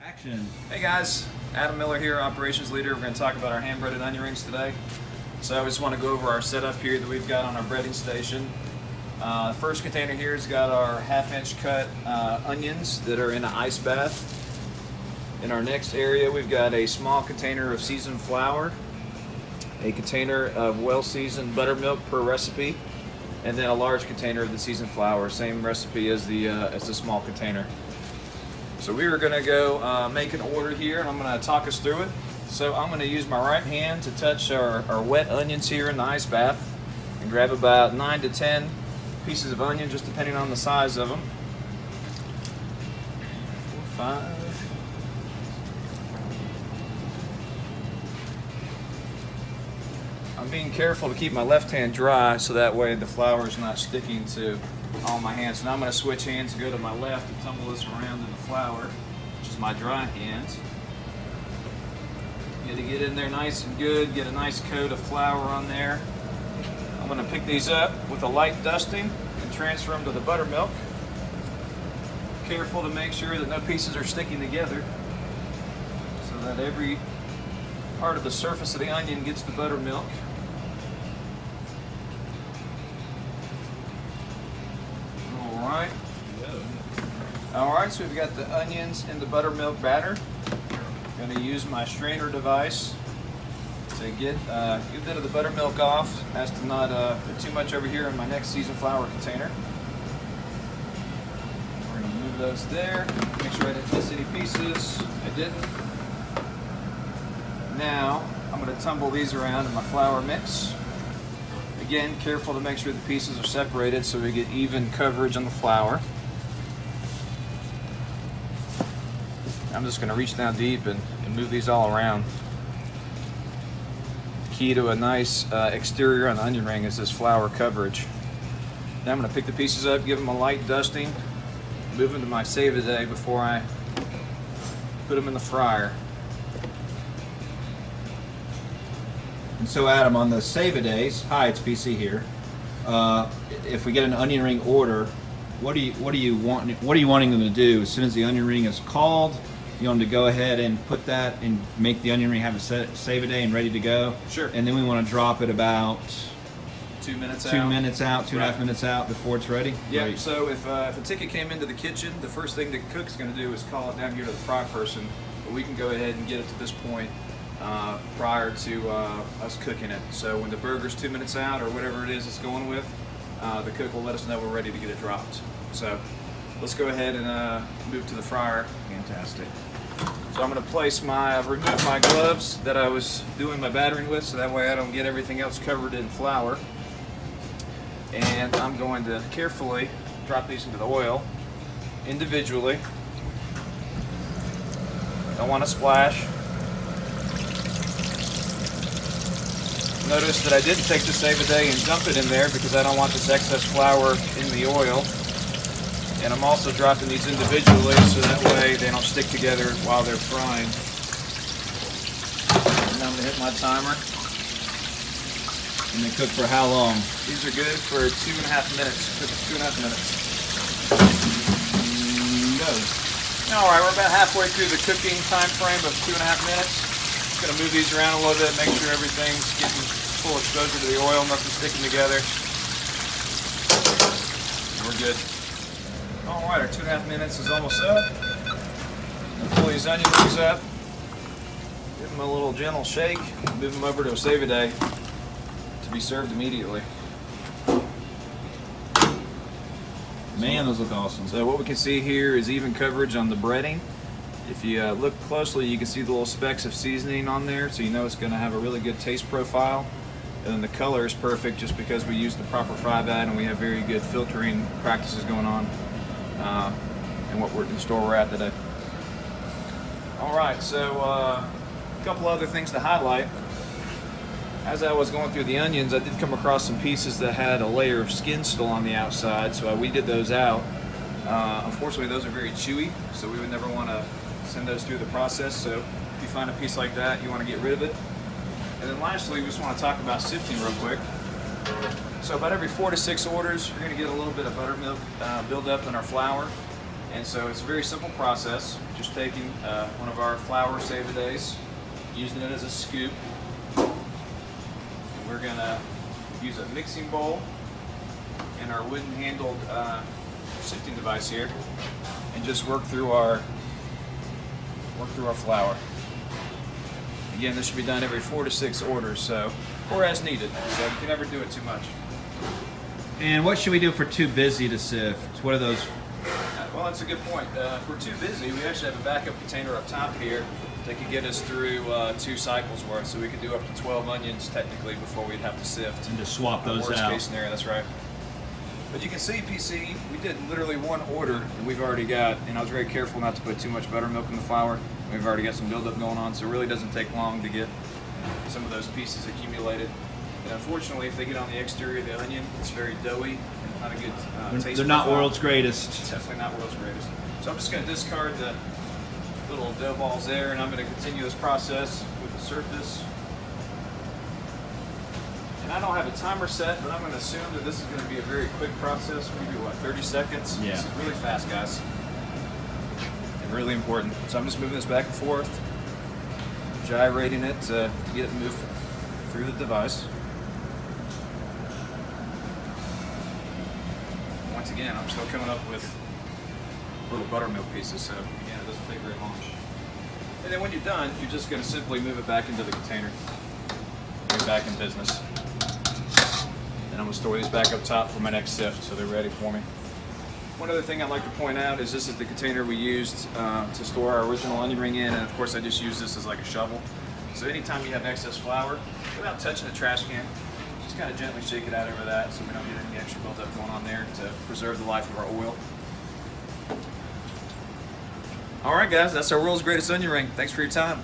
Action. Hey guys, Adam Miller here, Operations Leader. We're going to talk about our hand-breaded onion rings today. So I just want to go over our setup here that we've got on our breading station. The first container here has got our half-inch cut onions that are in an ice bath. In our next area, we've got a small container of seasoned flour, a container of well-seasoned buttermilk per recipe, and then a large container of the seasoned flour, same recipe as the small container. So we are going to go make an order here, and I'm going to talk us through it. So I'm going to use my right hand to touch our wet onions here in the ice bath and grab about 9 to 10 pieces of onion, just depending on the size of them. 4, 5. I'm being careful to keep my left hand dry so that way the flour is not sticking to all my hands. Now I'm going to switch hands and go to my left and tumble this around in the flour, which is my dry hand. You got to get in there nice and good, get a nice coat of flour on there. I'm going to pick these up with a light dusting and transfer them to the buttermilk. Careful to make sure that no pieces are sticking together so that every part of the surface of the onion gets the buttermilk. Alright, so we've got the onions in the buttermilk batter. I'm going to use my strainer device to get a good bit of the buttermilk off, as to not put too much over here in my next seasoned flour container. We're going to move those there, make sure I didn't miss any pieces. I didn't. Now, I'm going to tumble these around in my flour mix. Again, careful to make sure the pieces are separated so we get even coverage on the flour. I'm just going to reach down deep and move these all around. The key to a nice exterior on the onion ring is this flour coverage. Now I'm going to pick the pieces up, give them a light dusting, move them to my save-a-day before I put them in the fryer. And so, Adam, on the save-a-days, hi, it's PC here. If we get an onion ring order, what are you wanting them to do as soon as the onion ring is called? You want them to go ahead and put that and make the onion ring have a save-a-day and ready to go. Sure. And then we want to drop it about 2 minutes out. 2 minutes out, 2.5 minutes out before it's ready. Yeah. Great. So if a ticket came into the kitchen, the first thing the cook's going to do is call it down here to the fry person. But we can go ahead and get it to this point prior to us cooking it. So when the burger's 2 minutes out or whatever it is it's going with, the cook will let us know we're ready to get it dropped. So let's go ahead and move to the fryer. Fantastic. So I'm going to remove my gloves that I was doing my battering with, so that way I don't get everything else covered in flour. And I'm going to carefully drop these into the oil individually. Don't want to splash. Notice that I didn't take the save-a-day and dump it in there because I don't want this excess flour in the oil. And I'm also dropping these individually so that way they don't stick together while they're frying. And I'm going to hit my timer. And they cook for how long? These are good for 2.5 minutes. Cook for 2.5 minutes. Go. Alright, we're about halfway through the cooking time frame of 2.5 minutes. Just going to move these around a little bit, make sure everything's getting full exposure to the oil, nothing sticking together. We're good. Alright, our 2.5 minutes is almost up. Pull these onion rings up, give them a little gentle shake, move them over to a save-a-day to be served immediately. Man, those look awesome. So what we can see here is even coverage on the breading. If you look closely, you can see the little specks of seasoning on there, so you know it's going to have a really good taste profile. And then the color is perfect just because we use the proper fry bed and we have very good filtering practices going on. And the store we're at today. Alright, so a couple other things to highlight. As I was going through the onions, I did come across some pieces that had a layer of skin still on the outside, so we did those out. Unfortunately, those are very chewy, so we would never want to send those through the process. So if you find a piece like that, you want to get rid of it. And then lastly, we just want to talk about sifting real quick. So about every 4 to 6 orders, you're going to get a little bit of buttermilk build up in our flour. And so it's a very simple process. Just taking one of our flour save-a-days, using it as a scoop. And we're gonna use a mixing bowl and our wooden handled sifting device here, and just work through our flour. Again, this should be done every 4 to 6 orders, or as needed. So you can never do it too much. And what should we do if we're too busy to sift? What are those? Well, that's a good point. If we're too busy, we actually have a backup container up top here that can get us through 2 cycles worth. So we could do up to 12 onions technically before we'd have to sift. And just swap those worst out. Case scenario, that's right. But you can see, PC, we did literally 1 order and we've already got, and I was very careful not to put too much buttermilk in the flour. We've already got some buildup going on, so it really doesn't take long to get some of those pieces accumulated. And unfortunately, if they get on the exterior of the onion, it's very doughy and not a good taste. They're not profile. world's greatest. It's definitely not world's greatest. So I'm just going to discard the little dough balls there, and I'm going to continue this process with the surface. And I don't have a timer set, but I'm going to assume that this is going to be a very quick process, maybe 30 seconds? Yeah. This is really fast, guys. And really important. So I'm just moving this back and forth, gyrating it to get it moved through the device. Once again, I'm still coming up with little buttermilk pieces, so again, it doesn't take very long. And then when you're done, you're just going to simply move it back into the container. You're back in business. And I'm going to store these back up top for my next sift, so they're ready for me. One other thing I'd like to point out is this is the container we used to store our original onion ring in, and of course I just use this as like a shovel. So anytime you have excess flour, without touching the trash can, just kind of gently shake it out over that so we don't get any extra buildup going on there to preserve the life of our oil. All right, guys, that's our world's greatest onion ring. Thanks for your time.